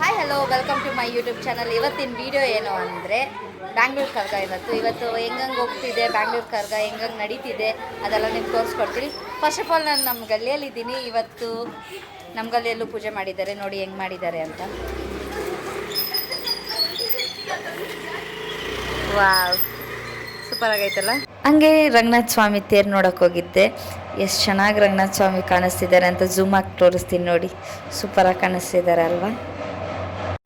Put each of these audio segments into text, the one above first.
Hi hello welcome to my YouTube channel. ಇವತ್ತಿನ video ಏನು ಅಂದರೆ ಬ್ಯಾಂಗ್ಳೂರು ಕರ್ಗ ಇವತ್ತು ಹೆಂಗಂಗೆ ಹೋಗ್ತಿದೆ, ಬ್ಯಾಂಗ್ಳೂರು ಕರ್ಗ ಹೆಂಗಂಗೆ ನಡೀತಿದೆ ಅದೆಲ್ಲ ನಿಮ್ಗೆ ತೋರಿಸ್ಕೊಡ್ತೀನಿ. ಫಸ್ಟ್ ಆಫ್ ಆಲ್ ನಾನು ನಮ್ಮ ಗಲ್ಲಿಯಲ್ಲಿದ್ದೀನಿ. ಇವತ್ತು ನಮ್ಮ ಗಲ್ಲಿಯಲ್ಲೂ ಪೂಜೆ ಮಾಡಿದ್ದಾರೆ, ನೋಡಿ ಹೆಂಗೆ ಮಾಡಿದ್ದಾರೆ ಅಂತ. ವಾವ್, ಸೂಪರ್ ಆಗೈತಲ್ಲ. ಹಂಗೆ ರಂಗನಾಥ ಸ್ವಾಮಿ ತೇರು ನೋಡೋಕೆ ಹೋಗಿದ್ದೆ. ಎಷ್ಟು ಚೆನ್ನಾಗಿ ರಂಗನಾಥ ಸ್ವಾಮಿ ಕಾಣಿಸ್ತಿದ್ದಾರೆ ಅಂತ ಝೂಮ್ ಆಗಿ ತೋರಿಸ್ತೀನಿ ನೋಡಿ. ಸೂಪರಾಗಿ ಕಾಣಿಸ್ತಿದ್ದಾರೆ ಅಲ್ವಾ.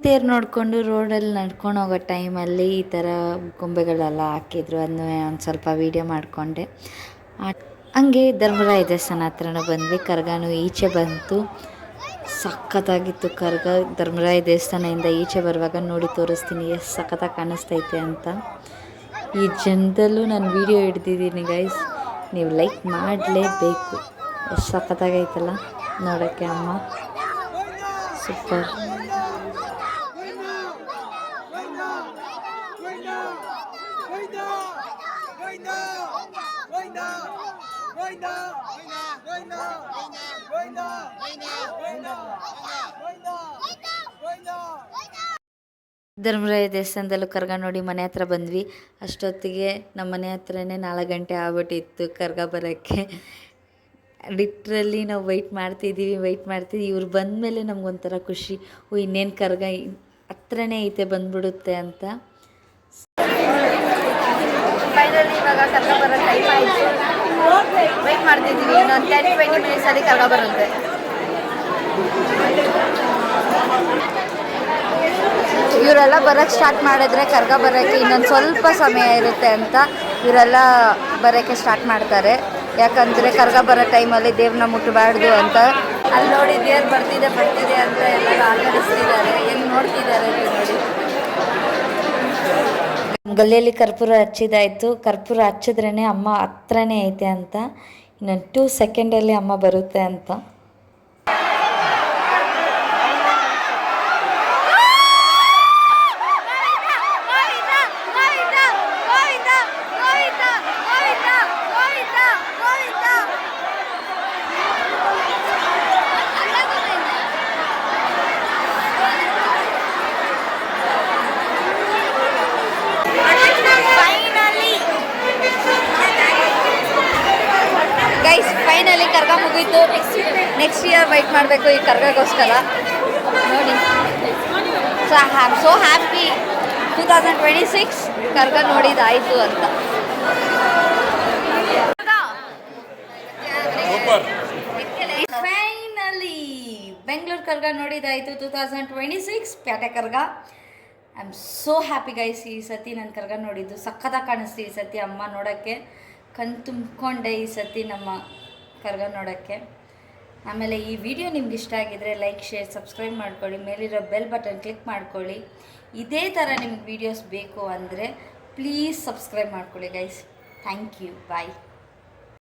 ತೇರು ನೋಡಿಕೊಂಡು ರೋಡಲ್ಲಿ ನಡ್ಕೊಂಡು ಹೋಗೋ ಟೈಮಲ್ಲಿ ಈ ಥರ ಗೊಂಬೆಗಳೆಲ್ಲ ಹಾಕಿದ್ರು. ಅದನ್ನ ಒಂದು ಸ್ವಲ್ಪ ವೀಡಿಯೋ ಮಾಡಿಕೊಂಡೆ. ಹಂಗೆ ಧರ್ಮರಾಯ ದೇವಸ್ಥಾನ ಹತ್ರನೂ ಬಂದ್ವಿ. ಕರ್ಗಾನು ಈಚೆ ಬಂತು. ಸಖತ್ತಾಗಿತ್ತು ಕರ್ಗ. ಧರ್ಮರಾಯ ದೇವಸ್ಥಾನದಿಂದ ಈಚೆ ಬರುವಾಗ ನೋಡಿ ತೋರಿಸ್ತೀನಿ ಎಷ್ಟು ಸಖತ್ತಾಗಿ ಕಾಣಿಸ್ತೈತೆ ಅಂತ. ಈ ಜನದಲ್ಲೂ ನಾನು ವೀಡಿಯೋ ಹಿಡ್ದಿದ್ದೀನಿ ಗೈಸ್, ನೀವು ಲೈಕ್ ಮಾಡಲೇಬೇಕು. ಎಷ್ಟು ಸಖತ್ತಾಗೈತಲ್ಲ ನೋಡೋಕ್ಕೆ. ಅಮ್ಮ ಸೂಪರ್. ಧರ್ಮರಾಯ ದೇವಸ್ಥಾನದಲ್ಲೂ ಕರ್ಗ ನೋಡಿ ಮನೆ ಹತ್ರ ಬಂದ್ವಿ. ಅಷ್ಟೊತ್ತಿಗೆ ನಮ್ಮ ಮನೆ ಹತ್ರನೇ 4 ಗಂಟೆ ಆಗ್ಬಿಟ್ಟಿತ್ತು ಕರ್ಗ ಬರೋಕ್ಕೆ. ಲಿಟ್ರಲಿ ನಾವು ವೆಯ್ಟ್ ಮಾಡ್ತಿದ್ದೀವಿ. ಇವ್ರು ಬಂದಮೇಲೆ ನಮಗೊಂಥರ ಖುಷಿ, ಇನ್ನೇನು ಕರ್ಗ ಹತ್ರನೇ ಐತೆ ಬಂದ್ಬಿಡುತ್ತೆ ಅಂತ. ಫೈನಲಿ ಇವಾಗ ಕರ್ಗ ಬರೋ ಟೈಮ್ ಆಯಿತು. ವೆಯ್ಟ್ ಮಾಡ್ತಿದ್ದೀವಿ. ಇನ್ನೊಂದು 10-20 ಮಿನಿಟ್ಸಲ್ಲಿ ಕರ್ಗ ಬರುತ್ತೆ. ಇವರೆಲ್ಲ ಬರೋಕ್ಕೆ ಸ್ಟಾರ್ಟ್ ಮಾಡಿದ್ರೆ ಕರ್ಗ ಬರೋಕ್ಕೆ ಇನ್ನೊಂದು ಸ್ವಲ್ಪ ಸಮಯ ಇರುತ್ತೆ ಅಂತ ಇವರೆಲ್ಲ ಬರೋಕ್ಕೆ ಸ್ಟಾರ್ಟ್ ಮಾಡ್ತಾರೆ. ಯಾಕಂದರೆ ಕರ್ಗ ಬರೋ ಟೈಮಲ್ಲಿ ದೇವ್ರನ್ನ ಮುಟ್ಟಬಾರ್ದು ಅಂತ. ಅಲ್ಲಿ ನೋಡಿ ದೇವ್ರು ಬರ್ತಿದೆ ಅಂತ ಎಲ್ಲ ಆಚರಿಸ್ತಿದ್ದಾರೆ. ಹೆಂಗೆ ನೋಡ್ತಿದ್ದಾರೆ ನೋಡಿ. ಗಲ್ಲಿಯಲ್ಲಿ ಕರ್ಪೂರ ಹಚ್ಚಿದಾಯಿತು. ಕರ್ಪೂರ ಹಚ್ಚಿದ್ರೇ ಅಮ್ಮ ಹತ್ರನೇ ಐತೆ ಅಂತ. ಇನ್ನೊಂದು 2 ಸೆಕೆಂಡಲ್ಲಿ ಅಮ್ಮ ಬರುತ್ತೆ ಅಂತ. ಫೈನಲಿ ಕರ್ಗ ಮುಗೀತು. ನೆಕ್ಸ್ಟ್ ಇಯರ್ ವೆಯ್ಟ್ ಮಾಡಬೇಕು ಈ ಕರ್ಗಗೋಸ್ಕರ ನೋಡಿ. So I am so happy 2026 Karaga ನೋಡಿದಾಯಿತು ಅಂತ. ಫೈನಲಿ ಬೆಂಗಳೂರು ಕರ್ಗ ನೋಡಿದಾಯಿತು 2026 ಪ್ಯಾಟೆ Karaga. I am so happy guys. ಈ ಸತಿ ನನ್ನ ಕರ್ಗ ನೋಡಿದ್ದು ಸಖತ್ತಾಗಿ ಕಾಣಿಸ್ತು. ಈ ಸತಿ ಅಮ್ಮ ನೋಡೋಕ್ಕೆ ಕಣ್ ತುಂಬಿಕೊಂಡೆ ಈ ಸತಿ ನಮ್ಮ ಕರ್ಗ ನೋಡೋಕ್ಕೆ. ಆಮೇಲೆ ಈ ವಿಡಿಯೋ ನಿಮ್ಗೆ ಇಷ್ಟ ಆಗಿದರೆ ಲೈಕ್, ಶೇರ್, ಸಬ್ಸ್ಕ್ರೈಬ್ ಮಾಡ್ಕೊಳ್ಳಿ. ಮೇಲಿರೋ ಬೆಲ್ ಬಟನ್ ಕ್ಲಿಕ್ ಮಾಡ್ಕೊಳ್ಳಿ. ಇದೇ ಥರ ನಿಮ್ಗೆ ವೀಡಿಯೋಸ್ ಬೇಕು ಅಂದರೆ ಪ್ಲೀಸ್ ಸಬ್ಸ್ಕ್ರೈಬ್ ಮಾಡ್ಕೊಳ್ಳಿ ಗೈಸ್. Thank you. ಬಾಯ್.